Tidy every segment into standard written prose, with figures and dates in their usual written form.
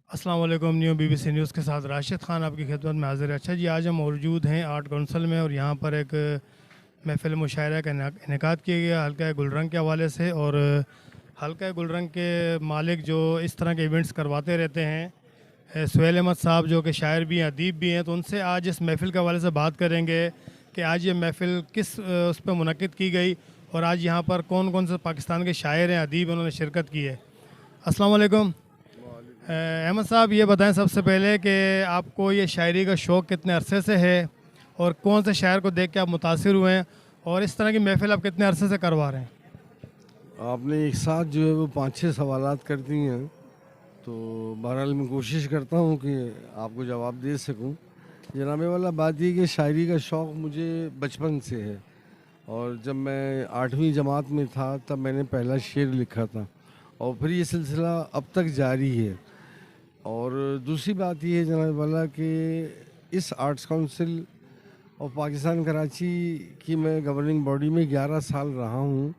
अस्सलाम वालेकुम। New BBC news के साथ राशिद खान आपकी खिदमत में हाजिर है। अच्छा जी, आज हम मौजूद हैं आर्ट काउंसिल में और यहाँ पर एक महफ़िल मुशायरा का इनेकाद किया गया हल्का गुलरंग के हवाले से। और हल्का गुलरंग के मालिक जो इस तरह के इवेंट्स करवाते रहते हैं, सुहेल अहमद साहब, जो कि शायर भी हैं, अदीब भी हैं, तो उनसे आज इस महफ़िल के हवाले से बात करेंगे कि आज ये महफ़िल किस उस पर मुनक़िद की गई और आज यहाँ पर कौन कौन से पाकिस्तान के शायर हैं, अदीब, उन्होंने शिरकत की है। अस्सलाम वालेकुम। अहमद साहब, ये बताएं सबसे पहले कि आपको ये शायरी का शौक़ कितने अरसे से है और कौन से शायर को देख के आप मुतासिर हुए हैं और इस तरह की महफ़िल आप कितने अरसे से करवा रहे हैं। आपने एक साथ जो है वो 5-6 सवालात कर दिए हैं, तो बहरहाल मैं कोशिश करता हूँ कि आपको जवाब दे सकूँ। जनाबे वाला बात ये कि शायरी का शौक़ मुझे बचपन से है और जब मैं 8वीं जमात में था तब मैंने पहला शेर लिखा था और फिर ये सिलसिला अब तक जारी है। और दूसरी बात ये है जनाब वाला कि इस आर्ट्स काउंसिल और पाकिस्तान कराची की मैं गवर्निंग बॉडी में 11 साल रहा हूँ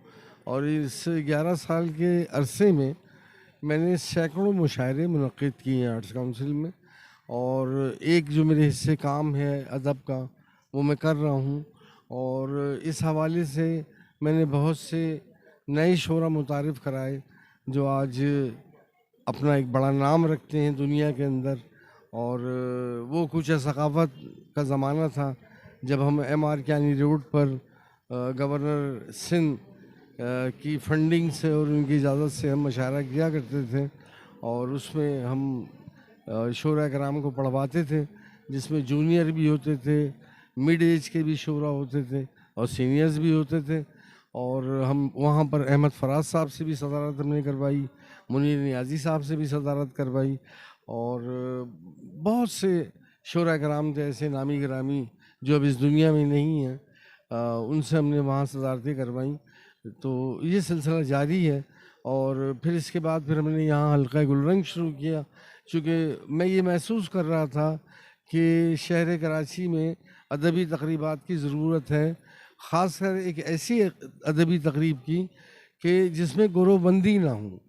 और इस 11 साल के अरसे में मैंने सैकड़ों मुशायरे मुनक़्क़िद किए हैं आर्ट्स काउंसिल में। और एक जो मेरे हिस्से काम है अदब का, वो मैं कर रहा हूँ और इस हवाले से मैंने बहुत से नए शोरा मुतारिफ़ कराए जो आज अपना एक बड़ा नाम रखते हैं दुनिया के अंदर। और वो कुछ सकाफ़त का ज़माना था जब हम MR कैनी रोड पर गवर्नर सिंध की फंडिंग से और उनकी इजाज़त से हम मुशायरा किया करते थे और उसमें हम शोरा कराम को पढ़वाते थे, जिसमें जूनियर भी होते थे, मिड एज के भी शोरा होते थे और सीनियर्स भी होते थे। और हम वहाँ पर अहमद फराज साहब से भी सदारत हमने करवाई, मुनीर नियाज़ी साहब से भी सदारत करवाई और बहुत से शोरा कराम थे ऐसे नामी गिरामी जो अब इस दुनिया में नहीं हैं, उनसे हमने वहाँ सदारतें करवाई। तो ये सिलसिला जारी है। और फिर इसके बाद फिर हमने यहाँ हल्का गुलरंग शुरू किया, चूँकि मैं ये महसूस कर रहा था कि शहर कराची में अदबी तकरीबात की ज़रूरत है, ख़ासकर एक ऐसी अदबी तकरीब की कि जिसमें गुरोबंदी ना हो,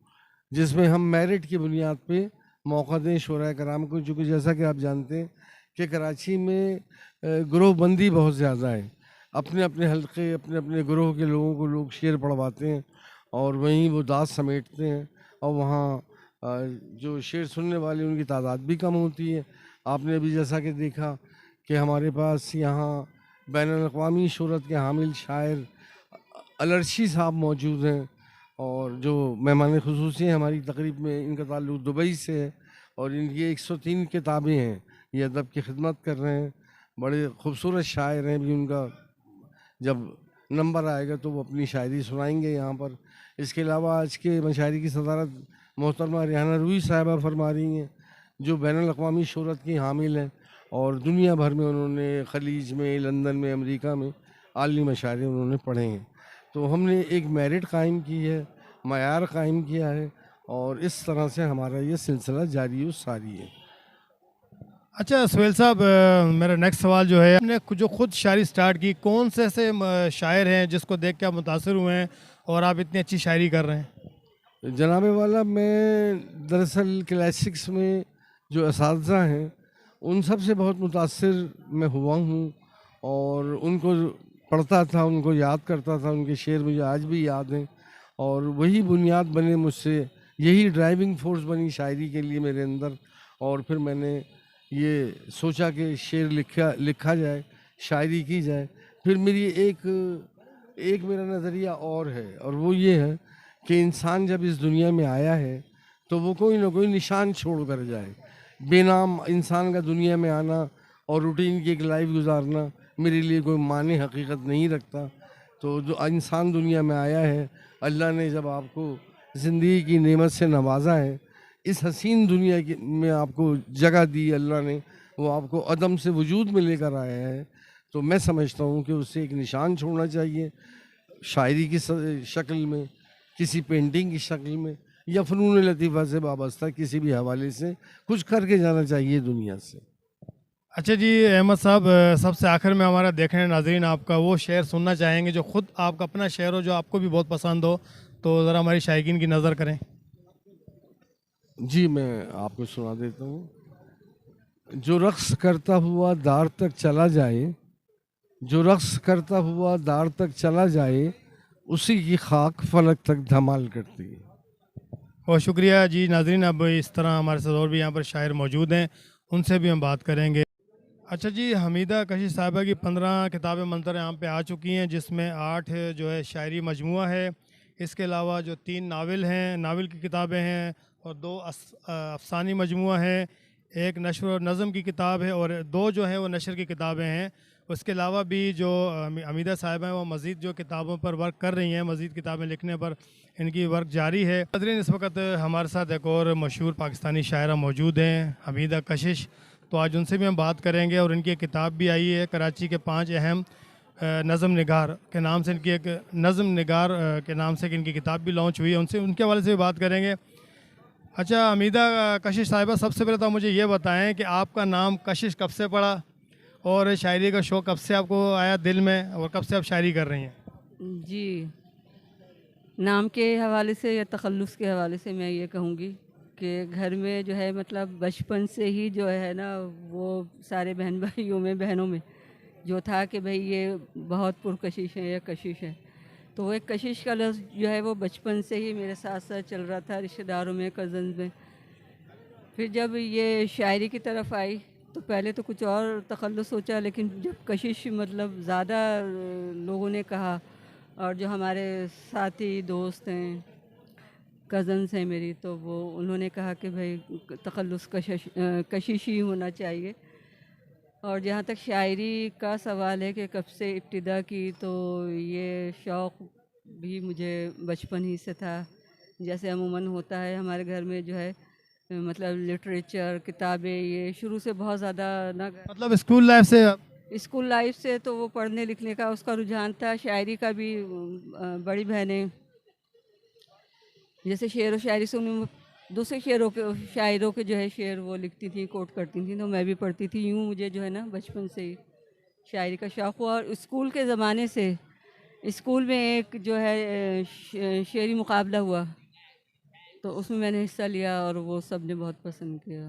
जिसमें हम मेरिट की बुनियाद पे मौका दें शोरा कराम को। चूँकि जैसा कि आप जानते हैं कि कराची में गुरोबंदी बहुत ज़्यादा है, अपने अपने हलक़े, अपने अपने ग्रोह के लोगों को लोग शेर पढ़वाते हैं और वहीं वो दास समेटते हैं और वहाँ जो शेर सुनने वाले उनकी तादाद भी कम होती है। आपने अभी जैसा कि देखा कि हमारे पास यहाँ बैनुल-अक़वामी शोहरत के हामिल शायर अलर्शी साहब मौजूद हैं और जो मेहमान ख़ुसूसी हैं हमारी तकरीब में, इनका ताल्लुक़ दुबई से है और इनकी 103 किताबें हैं, ये अदब की खिदमत कर रहे हैं। बड़े खूबसूरत शायर हैं, भी उनका जब नंबर आएगा तो वो अपनी शायरी सुनाएंगे यहाँ पर। इसके अलावा आज के मशायरी की सदारत मोहतरमा रेहाना रूही साहिबा फरमा रही हैं, जो बैनुल-अक़वामी शोहरत की हामिल हैं और दुनिया भर में उन्होंने ख़लीज में, लंदन में, अमेरिका में आली मशायरे उन्होंने पढ़े हैं। तो हमने एक मेरिट कायम की है, मयार कायम किया है और इस तरह से हमारा ये सिलसिला जारी व सारी है। अच्छा सुहेल साहब, मेरा नेक्स्ट सवाल जो है, आपने जो खुद शायरी स्टार्ट की, कौन से ऐसे शायर हैं जिसको देख के आप मुतासिर हुए हैं और आप इतनी अच्छी शायरी कर रहे हैं। जनाबे वाला, मैं दरअसल क्लासिक्स में जो असातिज़ा हैं उन सब से बहुत मुतासिर मैं हुआ हूँ और उनको पढ़ता था, उनको याद करता था, उनके शेर मुझे आज भी याद हैं और वही बुनियाद बने मुझसे, यही ड्राइविंग फोर्स बनी शायरी के लिए मेरे अंदर। और फिर मैंने ये सोचा कि शेर लिखा जाए, शायरी की जाए। फिर मेरी एक मेरा नज़रिया और है और वो ये है कि इंसान जब इस दुनिया में आया है तो वो कोई ना कोई निशान छोड़ कर जाए। बेनाम इंसान का दुनिया में आना और रूटीन की एक लाइफ गुजारना मेरे लिए कोई माने हकीकत नहीं रखता। तो जो इंसान दुनिया में आया है, अल्लाह ने जब आपको ज़िंदगी की नेमत से नवाजा है, इस हसीन दुनिया की में आपको जगह दी अल्लाह ने, वो आपको अदम से वजूद में लेकर आया है, तो मैं समझता हूँ कि उससे एक निशान छोड़ना चाहिए, शायरी की शक्ल में, किसी पेंटिंग की शक्ल में या फ़नून लतीफ़ा से वाबस्ता किसी भी हवाले से कुछ करके जाना चाहिए दुनिया से। अच्छा जी अहमद साहब, सबसे आखिर में हमारा देखने नाजरीन आपका वो शेर सुनना चाहेंगे जो खुद आपका अपना शेर हो, जो आपको भी बहुत पसंद हो, तो ज़रा हमारी शायकीन की नज़र करें। जी, मैं आपको सुना देता हूँ। जो रक़्स करता हुआ दार तक चला जाए, जो रक़्स करता हुआ दार तक चला जाए, उसी की खाक फलक तक धमाल करती है। बहुत शुक्रिया जी नाज़रीन। अब इस तरह हमारे साथ और भी यहाँ पर शायर मौजूद हैं, उनसे भी हम बात करेंगे। अच्छा जी, हमीदा कशिश साहिबा की 15 किताबें मंतर यहाँ पे आ चुकी हैं, जिसमें 8 जो है शायरी मजमूआ है। इसके अलावा जो 3 नावल हैं, नावल की किताबें हैं, और 2 अफ़सानी मजमूआ है, एक नशर और नज़म की किताब है, और 2 जो हैं वो नशर की किताबें हैं। उसके अलावा भी जो हमीदा साहिबा हैं वो मज़ीद जो किताबों पर वर्क कर रही हैं, मज़ीद किताबें लिखने पर इनकी वर्क जारी है। नाज़रीन, इस वक्त हमारे साथ एक और मशहूर पाकिस्तानी शायरा मौजूद हैं, हमीदा कशिश। तो आज उनसे भी हम बात करेंगे, और इनकी एक किताब भी आई है, कराची के 5 अहम नज़म निगार के नाम से इनकी एक नज़म निगार के नाम से इनकी किताब भी लॉन्च हुई है। उनसे उनके हवाले से भी बात करेंगे। अच्छा हमीदा कशिश साहिबा, सबसे पहले तो मुझे ये बताएं कि आपका नाम कशिश कब से पड़ा, और शायरी का शौक़ कब से आपको आया दिल में, और कब से आप शायरी कर रही हैं? जी, नाम के हवाले से या तख़ल्लुस के हवाले से मैं ये कहूँगी कि घर में जो है मतलब बचपन से ही जो है ना, वो सारे बहन भाइयों में, बहनों में जो था कि भाई ये बहुत पुरकशिश है या कशिश है। तो वो एक कशिश का लफ्ज़ जो है वो बचपन से ही मेरे साथ साथ चल रहा था, रिश्तेदारों में, कज़न्स में। फिर जब ये शायरी की तरफ आई तो पहले तो कुछ और तख़ल्लुस सोचा, लेकिन जब कशिश मतलब ज़्यादा लोगों ने कहा, और जो हमारे साथी दोस्त हैं, कज़न्स हैं मेरी, तो वो उन्होंने कहा कि भाई तख़ल्लुस कशिश ही होना चाहिए। और जहाँ तक शायरी का सवाल है कि कब से इब्तिदा की, तो ये शौक़ भी मुझे बचपन ही से था। जैसे अमूमन होता है हमारे घर में जो है मतलब लिटरेचर, किताबें, ये शुरू से बहुत ज़्यादा ना, मतलब स्कूल लाइफ से? स्कूल लाइफ से तो वो पढ़ने लिखने का उसका रुझान था। शायरी का भी बड़ी बहनें जैसे शेर व शायरी से उन्हें दूसरे शायरों के जो है शेर वो लिखती थी, कोट करती थी, तो मैं भी पढ़ती थी। यूँ मुझे जो है ना बचपन से ही शायरी का शौक़ हुआ। और स्कूल के ज़माने से स्कूल में एक जो है शेरी मुकाबला हुआ, तो उसमें मैंने हिस्सा लिया और वो सब ने बहुत पसंद किया।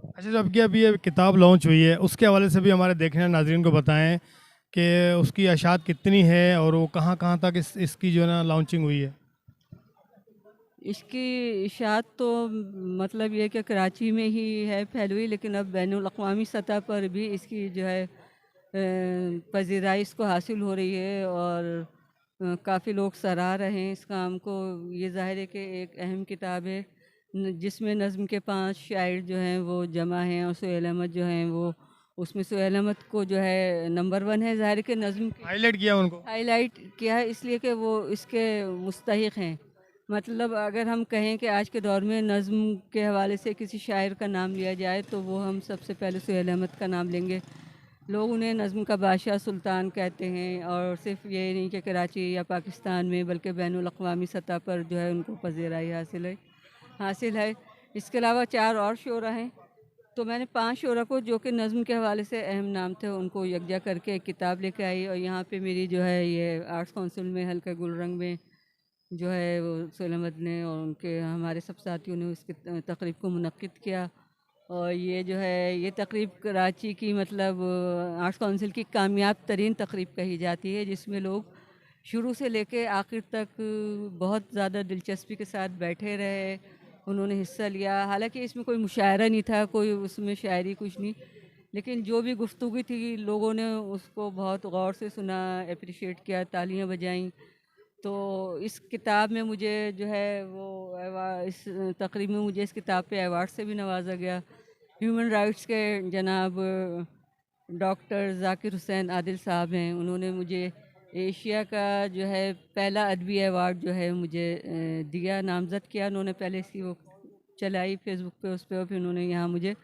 अच्छा, जब कि अभी ये किताब लॉन्च हुई है, उसके हवाले से भी हमारे देखने नाज़रीन को बताएं कि उसकी अशात कितनी है, और वो कहाँ कहाँ तक इसकी जो है ना लॉन्चिंग हुई है? इसकी इशाअत तो मतलब ये कि कराची में ही है फैली हुई, लेकिन अब बैनुल अक़वामी सतह पर भी इसकी जो है पज़ीराई इसको हासिल हो रही है, और काफ़ी लोग सराह रहे हैं इस काम को। ये ज़ाहिर है कि एक अहम किताब है जिसमें नज़्म के 5 शायर जो हैं वो जमा हैं, और सुहेल अहमद जो हैं वो उसमें सुहेल अहमद को जो है नंबर 1 है। ज़ाहिर है कि नज़्म हाईलाइट किया उनको? हाईलाइट किया है इसलिए कि वो इसके मुस्तहिक़ हैं। मतलब अगर हम कहें कि आज के दौर में नज़्म के हवाले से किसी शायर का नाम लिया जाए, तो वो हम सबसे पहले सुहेल अहमद का नाम लेंगे। लोग उन्हें नज़्म का बादशाह, सुल्तान कहते हैं, और सिर्फ़ ये नहीं कि कराची या पाकिस्तान में बल्कि बैनुल अक़वामी सतह पर जो है उनको पज़ीराई हासिल है। इसके अलावा 4 और शोरा हैं, तो मैंने 5 शोरा को जो कि नज़्म के हवाले से अहम नाम थे उनको यकजा करके एक किताब लेके आई। और यहाँ पे मेरी जो है ये आर्ट्स काउंसिल में हल्का गुलरंग में जो है वो सुहेल अहमद ने और उनके हमारे सब साथियों ने उसकी तकरीब को मुनक्किद किया। और ये जो है ये तकरीब कराची की मतलब आर्ट्स काउंसिल की कामयाब तरीन तकरीब कही जाती है, जिसमें लोग शुरू से लेके आखिर तक बहुत ज़्यादा दिलचस्पी के साथ बैठे रहे, उन्होंने हिस्सा लिया। हालांकि इसमें कोई मुशायरा नहीं था, कोई उसमें शायरी कुछ नहीं, लेकिन जो भी गुफ्तगू थी लोगों ने उसको बहुत गौर से सुना, अप्रिशिएट किया, तालियां बजाईं। तो इस किताब में मुझे जो है वो इस तकरीब में मुझे इस किताब पे अवार्ड से भी नवाजा गया। ह्यूमन राइट्स के जनाब डॉक्टर ज़ाकिर हुसैन आदिल साहब हैं, उन्होंने मुझे एशिया का जो है पहला अदबी अवार्ड जो है मुझे दिया, नामज़द किया। उन्होंने पहले इसकी वो चलाई फेसबुक पे, उस पर, और फिर उन्होंने यहाँ मुझे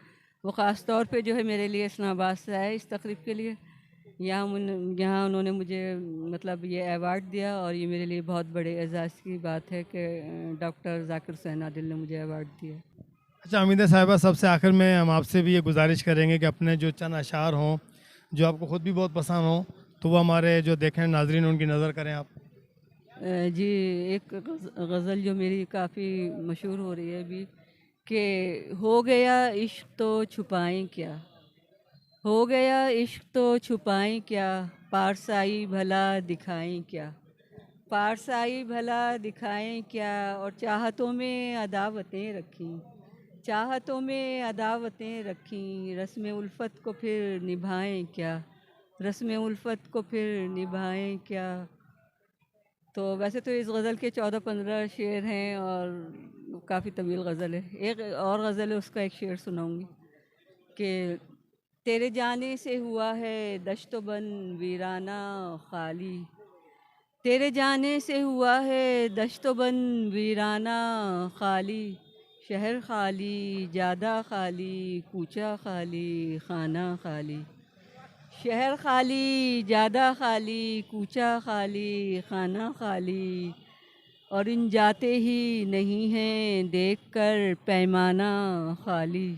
वो ख़ास तौर पे जो है मेरे लिए इस्लामाबाद से आए इस तकरीब के लिए। यहाँ उन्होंने मुझे मतलब ये अवार्ड दिया, और ये मेरे लिए बहुत बड़े एज़ाज़ की बात है कि डॉक्टर ज़ाकिर हुसैन आदिल ने मुझे अवार्ड दिया। अच्छा हमीदा साहिबा, सबसे आखिर में हम आपसे भी ये गुजारिश करेंगे कि अपने जो चंद अशार हों जो आपको ख़ुद भी बहुत पसंद हों, तो वो हमारे जो देखें नाजरीन उनकी नज़र करें आप। जी, एक गज़ल जो मेरी काफ़ी मशहूर हो रही है अभी, कि हो गया इश्क तो छुपाएं क्या, हो गया इश्क तो छुपाएं क्या, पारसाई भला दिखाएं क्या, पारसाई भला दिखाएं क्या, और चाहतों में अदावतें रखी, चाहतों में अदावतें रखी, रस्म उल्फत को फिर निभाएं क्या, रस्म उल्फत को फिर निभाएं क्या। तो वैसे तो इस गज़ल के 14-15 शेर हैं और काफ़ी तवील गज़ल है। एक और गज़ल है, उसका एक शेर सुनाऊंगी कि तेरे जाने से हुआ है दश्तो बन वीराना खाली, तेरे जाने से हुआ है दश्तो बन वीराना खाली, शहर खाली, जादा खाली, कूचा खाली, खाना खाली, शहर खाली, जादा खाली, कूचा खाली, खाना खाली, और इन जाते ही नहीं हैं देख कर पैमाना खाली,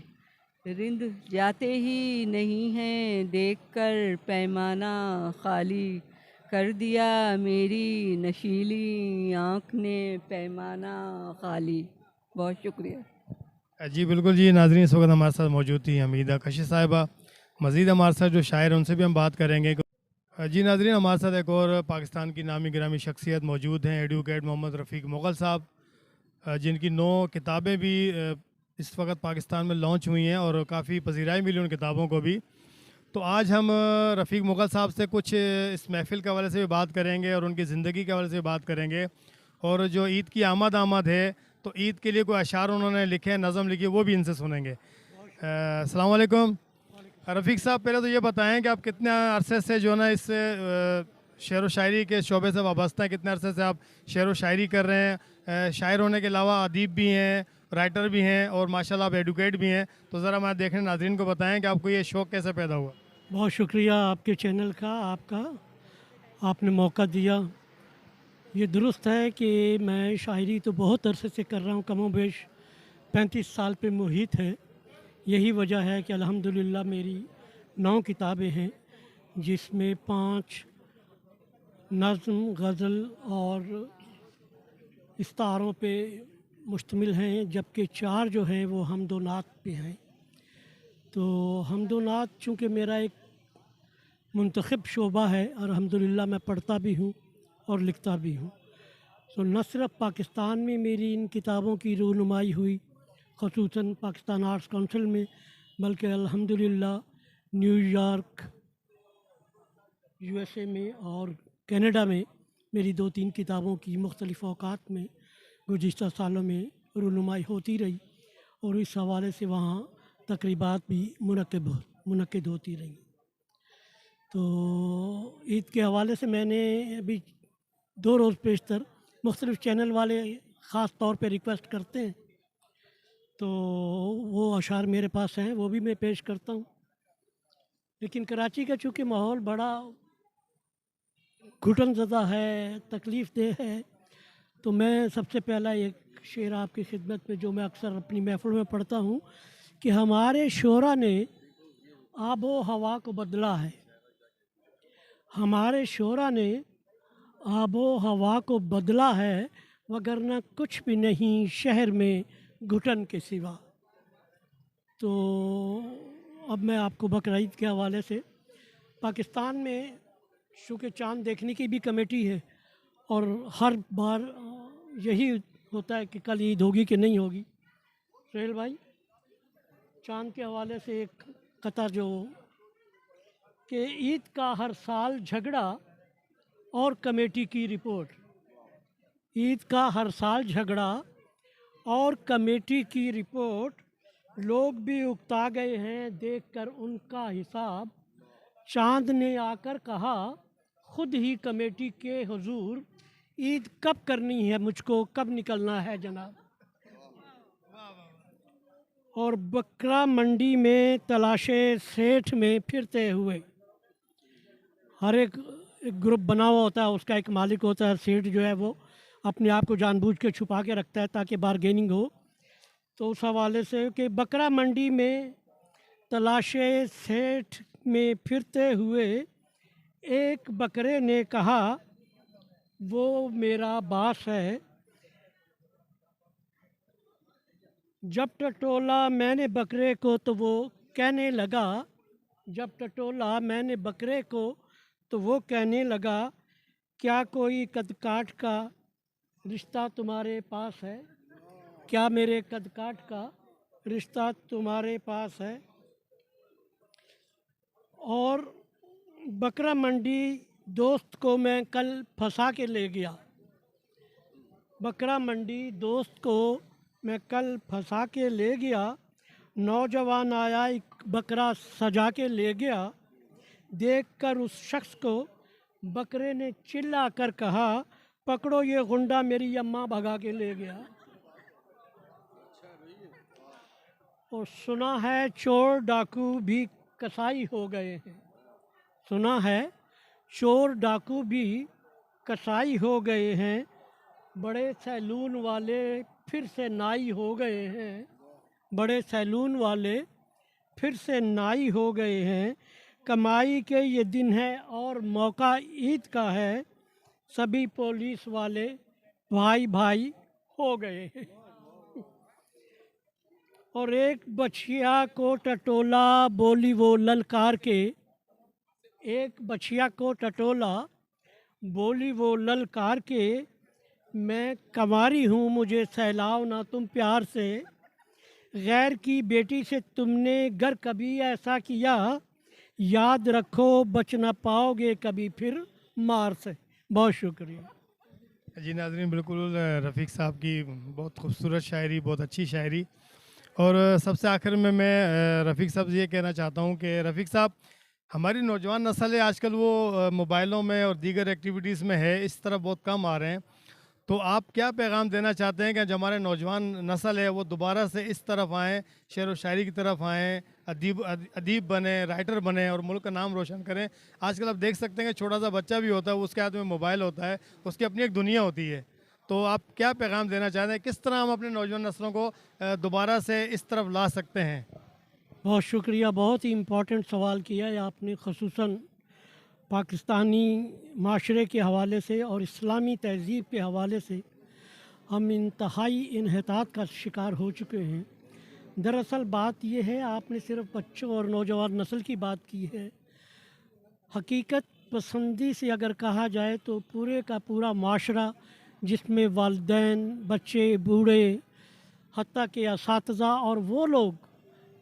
रिंद जाते ही नहीं हैं देख कर पैमाना खाली, कर दिया मेरी नशीली आँख ने पैमाना खाली। बहुत शुक्रिया। जी बिल्कुल जी, नाजरीन इस वक्त हमारे साथ मौजूद थी हमीदा कशी साहिबा। मज़ीद हमारे साथ जो शायर हैं उनसे भी हम बात करेंगे। जी नाजरीन, हमारे साथ एक और पाकिस्तान की नामी गिरामी शख्सियत मौजूद हैं, एडवोकेट मोहम्मद रफ़ीक मुग़ल साहब, जिनकी 9 किताबें भी इस वक्त पाकिस्तान में लॉन्च हुई हैं और काफ़ी पजीराई मिली उन किताबों को भी। तो आज हम रफ़ीक मुग़ल साहब से कुछ इस महफ़िल के हवाले से भी बात करेंगे और उनकी ज़िंदगी के हवाले से भी बात करेंगे, और जो ईद की आमद है तो ईद के लिए कोई अशार उन्होंने लिखे हैं, नज़म लिखी है, वो भी इनसे सुनेंगे। अस्सलाम वालेकुम रफ़ीक साहब, पहले तो ये बताएं कि आप कितने अरसे से जो है ना इस शेर व शायरी के शोबे से वाबस्ता हैं, कितने अरसे से आप शेर व शायरी कर रहे हैं? शायर होने के अलावा अदीब भी हैं, राइटर भी हैं और माशाल्लाह आप एडवोकेट भी हैं। तो ज़रा मैं देखने नाज़रीन को बताएं कि आपको ये शौक़ कैसे पैदा हुआ? बहुत शुक्रिया आपके चैनल का, आपने मौका दिया। ये दुरुस्त है कि मैं शायरी तो बहुत अरसे से कर रहा हूँ, कमोबेश 35 साल पे मुहित है। यही वजह है कि अल्हम्दुलिल्लाह मेरी 9 किताबें हैं, जिसमें 5 नज़्म, गज़ल और इस्तारों पे मुश्तमिल हैं, जबकि 4 जो हैं वो हमदो नात पे हैं। तो हमदो नात चूँकि मेरा एक मुंतखब शोबा है और अल्हम्दुलिल्लाह मैं पढ़ता भी हूँ और लिखता भी हूँ। तो न सिर्फ पाकिस्तान में मेरी इन किताबों की रूनुमाई हुई, ख़ुसूसन पाकिस्तान आर्ट्स काउंसिल में, बल्कि अल्हम्दुलिल्लाह न्यूयॉर्क, यूएसए में और कनाडा में मेरी 2-3 किताबों की मुख्तलिफ़ औक़ात में गुज़िश्ता सालों में रूनुमाई होती रही, और इस हवाले से वहाँ तकरीबात भी मुनक़्क़िद होती रहीं। तो ईद के हवाले से मैंने अभी 2 रोज़ पेशतर मुख्तलिफ़ चैनल वाले ख़ास तौर पे रिक्वेस्ट करते हैं, तो वो अशार मेरे पास हैं, वो भी मैं पेश करता हूँ। लेकिन कराची का चूँकि माहौल बड़ा घुटन ज़दा है, तकलीफ़ देह है, तो मैं सबसे पहला एक शेर आपकी खिदमत में, जो मैं अक्सर अपनी महफ़िल में पढ़ता हूँ, कि हमारे शोरा ने आबो हवा को बदला है, हमारे शोरा ने आबो हवा को बदला है, वगरना कुछ भी नहीं शहर में घुटन के सिवा। तो अब मैं आपको बकरा ईद के हवाले से, पाकिस्तान में चूँकि चाँद देखने की भी कमेटी है और हर बार यही होता है कि कल ईद होगी कि नहीं होगी। सुहेल भाई, चाँद के हवाले से एक कता जो कि ईद का हर साल झगड़ा और कमेटी की रिपोर्ट, ईद का हर साल झगड़ा और कमेटी की रिपोर्ट, लोग भी उकता गए हैं देखकर उनका हिसाब, चाँद ने आकर कहा खुद ही कमेटी के हुजूर, ईद कब करनी है मुझको, कब निकलना है जनाब। और बकरा मंडी में तलाशे सेठ में फिरते हुए, हर एक ग्रुप बना हुआ होता है, उसका एक मालिक होता है, सेठ जो है वो अपने आप को जानबूझ के छुपा के रखता है ताकि बारगेनिंग हो। तो उस हवाले से कि बकरा मंडी में तलाशे सेठ में फिरते हुए, एक बकरे ने कहा वो मेरा बास है, जब टटोला मैंने बकरे को तो वो कहने लगा, जब टटोला मैंने बकरे को तो वो कहने लगा, क्या कोई कद काठ का रिश्ता तुम्हारे पास है? क्या मेरे कद काठ का रिश्ता तुम्हारे पास है? और बकरा मंडी दोस्त को मैं कल फंसा के ले गया, बकरा मंडी दोस्त को मैं कल फंसा के ले गया। नौजवान आया एक बकरा सजा के ले गया, देखकर उस शख्स को बकरे ने चिल्ला कर कहा, पकड़ो ये गुंडा मेरी अम्मा भगा के ले गया। और सुना है चोर डाकू भी कसाई हो गए हैं, सुना है चोर डाकू भी कसाई हो गए हैं। बड़े सैलून वाले फिर से नाई हो गए हैं, बड़े सैलून वाले फिर से नाई हो गए हैं। कमाई के ये दिन है और मौका ईद का है, सभी पुलिस वाले भाई भाई हो गए हैं। और एक बछिया को टटोला बोली वो ललकार के, एक बछिया को टटोला बोली वो ललकार के, मैं कंवारी हूँ मुझे सहलाओ ना तुम प्यार से। गैर की बेटी से तुमने गर कभी ऐसा किया, याद रखो बच ना पाओगे कभी फिर मार से। बहुत शुक्रिया। जी नाज़रीन, बिल्कुल रफ़ीक साहब की बहुत खूबसूरत शायरी, बहुत अच्छी शायरी। और सबसे आखिर में मैं रफ़ीक साहब से ये कहना चाहता हूँ कि रफ़ीक साहब, हमारी नौजवान नस्ल है आजकल वो मोबाइलों में और दीगर एक्टिविटीज़ में है, इस तरफ बहुत कम आ रहे हैं। तो आप क्या पैगाम देना चाहते हैं कि जो हमारे नौजवान नस्ल है वो दोबारा से इस तरफ आएँ, शेर व शायरी की तरफ आएँ, अदीब बने, राइटर बने और मुल्क का नाम रोशन करें। आजकल आप देख सकते हैं कि छोटा सा बच्चा भी होता है, उसके हाथ में मोबाइल होता है, उसकी अपनी एक दुनिया होती है। तो आप क्या पैगाम देना चाहते हैं, किस तरह हम अपने नौजवान नस्लों को दोबारा से इस तरफ ला सकते हैं? बहुत शुक्रिया, बहुत ही इम्पोर्टेंट सवाल किया है आपने, ख़ुसूसन पाकिस्तानी माशरे के हवाले से और इस्लामी तहज़ीब के हवाले से हम इंतहाई इन्हतात का शिकार हो चुके हैं। दरअसल बात यह है, आपने सिर्फ बच्चों और नौजवान नस्ल की बात की है। हकीकत पसंदी से अगर कहा जाए तो पूरे का पूरा माशरा, जिसमें वालिदैन, बच्चे, बूढ़े, हत्ता के असातिज़ा और वो लोग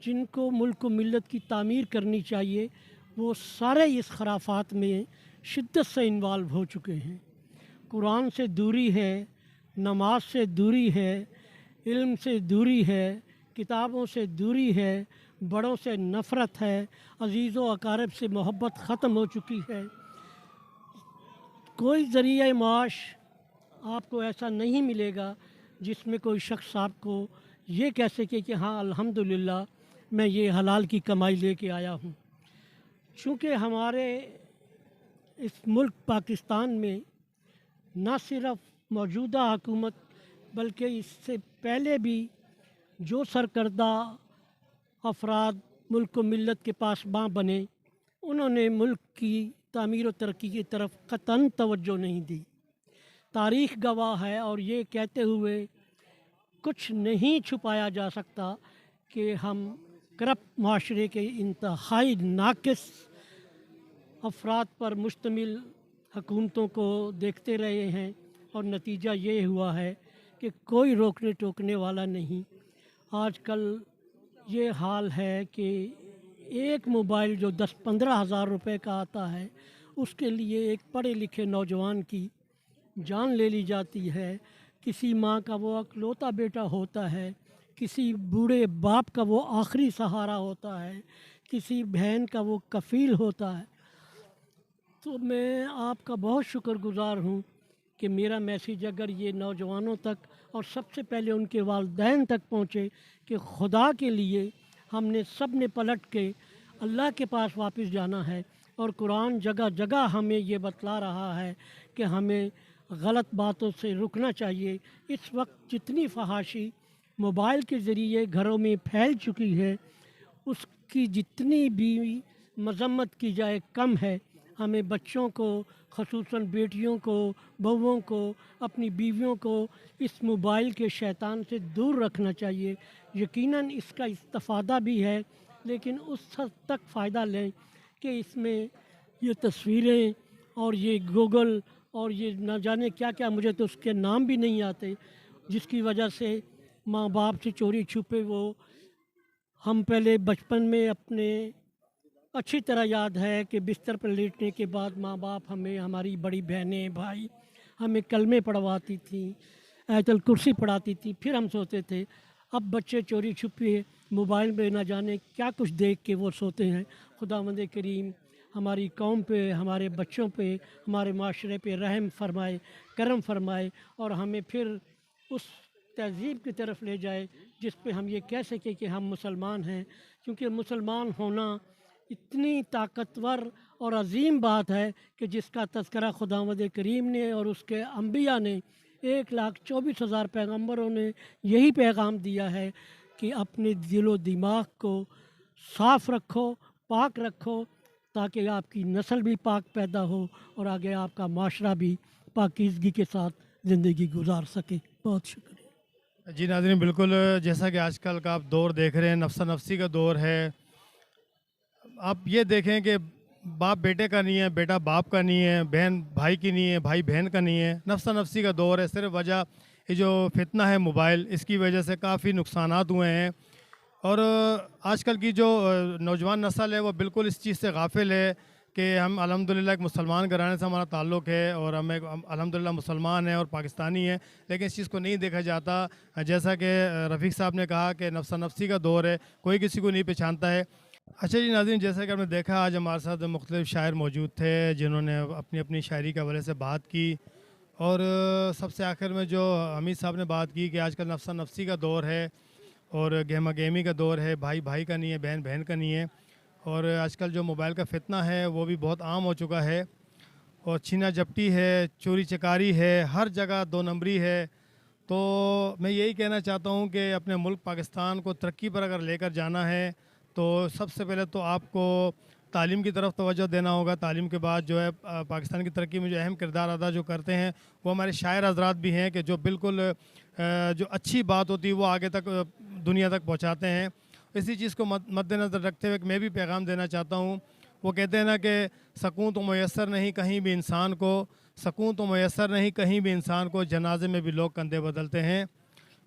जिनको मुल्क व मिल्लत की तामीर करनी चाहिए, वो सारे इस खराफात में शिद्दत से इन्वॉल्व हो चुके हैं। कुरान से दूरी है, नमाज से दूरी है, इल्म से दूरी है, किताबों से दूरी है, बड़ों से नफ़रत है, अज़ीज़ व अकारब से मोहब्बत ख़त्म हो चुकी है। कोई ज़रिया माश आपको ऐसा नहीं मिलेगा जिसमें कोई शख्स आपको ये कह सके कि हाँ अल्हम्दुलिल्लाह मैं ये हलाल की कमाई लेके आया हूँ। चूँकि हमारे इस मुल्क पाकिस्तान में न सिर्फ मौजूदा हुकूमत बल्कि इससे पहले भी जो सरकर्दा अफराद मुल्क व मिल्लत के पासबां बने, उन्होंने मुल्क की तामीर व तरक्की की तरफ कतन तवज्जो नहीं दी। तारीख़ गवाह है और ये कहते हुए कुछ नहीं छुपाया जा सकता कि हम करप्ट माशरे के इंतहाई नाकिस अफराद पर मुश्तमिल हुकूमतों को देखते रहे हैं और नतीजा ये हुआ है कि कोई रोकने टोकने वाला नहीं। आजकल ये हाल है कि एक मोबाइल जो 10-15 हज़ार रुपये का आता है, उसके लिए एक पढ़े लिखे नौजवान की जान ले ली जाती है। किसी माँ का वो अकलौता बेटा होता है, किसी बूढ़े बाप का वो आखिरी सहारा होता है, किसी बहन का वो कफ़ील होता है। तो मैं आपका बहुत शुक्रगुज़ार हूँ कि मेरा मैसेज अगर ये नौजवानों तक और सबसे पहले उनके वालिदैन तक पहुँचे कि खुदा के लिए हमने सब ने पलट के अल्लाह के पास वापस जाना है। और कुरान जगह जगह हमें ये बतला रहा है कि हमें गलत बातों से रुकना चाहिए। इस वक्त जितनी फहाशी मोबाइल के ज़रिए घरों में फैल चुकी है, उसकी जितनी भी मज़म्मत की जाए कम है। हमें बच्चों को, ख़ुसूसन बेटियों को, बहुओं को, अपनी बीवियों को इस मोबाइल के शैतान से दूर रखना चाहिए, यकीनन इसका इस्तिफ़ादा भी है, लेकिन उस हद तक फ़ायदा लें कि इसमें ये तस्वीरें और ये गूगल और ये न जाने क्या-क्या, मुझे तो उसके नाम भी नहीं आते, जिसकी वजह से माँ बाप से चोरी छुपे वो हम पहले बचपन में अपने अच्छी तरह याद है कि बिस्तर पर लेटने के बाद माँ बाप हमें, हमारी बड़ी बहनें भाई हमें कलमे पढ़वाती थी, आयतल कुर्सी पढ़ाती थी, फिर हम सोते थे। अब बच्चे चोरी छुपे मोबाइल में न जाने क्या कुछ देख के वो सोते हैं। खुदावंद करीम हमारी कौम पे, हमारे बच्चों पे, हमारे माशरे पे रहम फरमाए, करम फरमाए और हमें फिर उस तहज़ीब की तरफ ले जाए जिस पे हम ये कह सकें कि हम मुसलमान हैं, क्योंकि मुसलमान होना इतनी ताकतवर और अजीम बात है कि जिसका तज़किरा खुदावंद करीम ने और उसके अम्बिया ने 1,24,000 पैगम्बरों ने यही पैगाम दिया है कि अपने दिलो दिमाग को साफ़ रखो, पाक रखो, ताकि आपकी नस्ल भी पाक पैदा हो और आगे आपका माशरा भी पाकीज़गी के साथ ज़िंदगी गुजार सके। बहुत शुक्रिया। जी नाज़रीन, बिल्कुल जैसा कि आजकल का आप दौर देख रहे हैं, नफ्सा नफसी का दौर है। आप ये देखें कि बाप बेटे का नहीं है, बेटा बाप का नहीं है, बहन भाई की नहीं है, भाई बहन का नहीं है, नफ्सा नफसी का दौर है। सिर्फ वजह ये जो फितना है मोबाइल, इसकी वजह से काफ़ी नुकसानात हुए हैं। और आजकल की जो नौजवान नस्ल है वो बिल्कुल इस चीज़ से गाफिल है कि हम अल्हम्दुलिल्लाह एक मुसलमान घराने से हमारा ताल्लुक़ है और हम एक अल्हम्दुलिल्लाह मुसलमान हैं और पाकिस्तानी हैं, लेकिन इस चीज़ को नहीं देखा जाता। जैसा कि रफ़ीक साहब ने कहा कि नफ्सा नफसी का दौर है, कोई किसी को नहीं पहचानता है। अच्छा जी नाज़रीन, जैसा कि आपने देखा आज हमारे साथ मुख्तलिफ़ शायर मौजूद थे जिन्होंने अपनी अपनी शायरी के हवाले से बात की। और सबसे आखिर में जो हमीद साहब ने बात की कि आजकल नफ्सा नफसी का दौर है और गहमा गहमी का दौर है, भाई भाई का नहीं है, बहन बहन का नहीं है। और आजकल जो मोबाइल का फितना है वो भी बहुत आम हो चुका है और छीना झपटी है, चोरी चकारी है, हर जगह दो नंबरी है। तो मैं यही कहना चाहता हूँ कि अपने मुल्क पाकिस्तान को तरक्की पर अगर लेकर जाना है तो सबसे पहले तो आपको तालीम की तरफ तवज्जो देना होगा। तालीम के बाद जो है पाकिस्तान की तरक्की में जो अहम किरदार अदा जो करते हैं वो हमारे शायर हजरात भी हैं कि जो बिल्कुल जो अच्छी बात होती है वो आगे तक दुनिया तक पहुँचाते हैं। इसी चीज़ को मद्देनज़र रखते हुए मैं भी पैगाम देना चाहता हूँ। वो कहते हैं ना कि सकून तो मैसर नहीं कहीं भी इंसान को, सकून तो मैसर नहीं कहीं भी इंसान को, जनाजे में भी लोग कंधे बदलते हैं।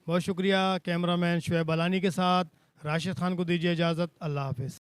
बहुत शुक्रिया। कैमरामैन शुएब अलानी के साथ राशिद खान को दीजिए इजाज़त। अल्लाह हाफ़िज़।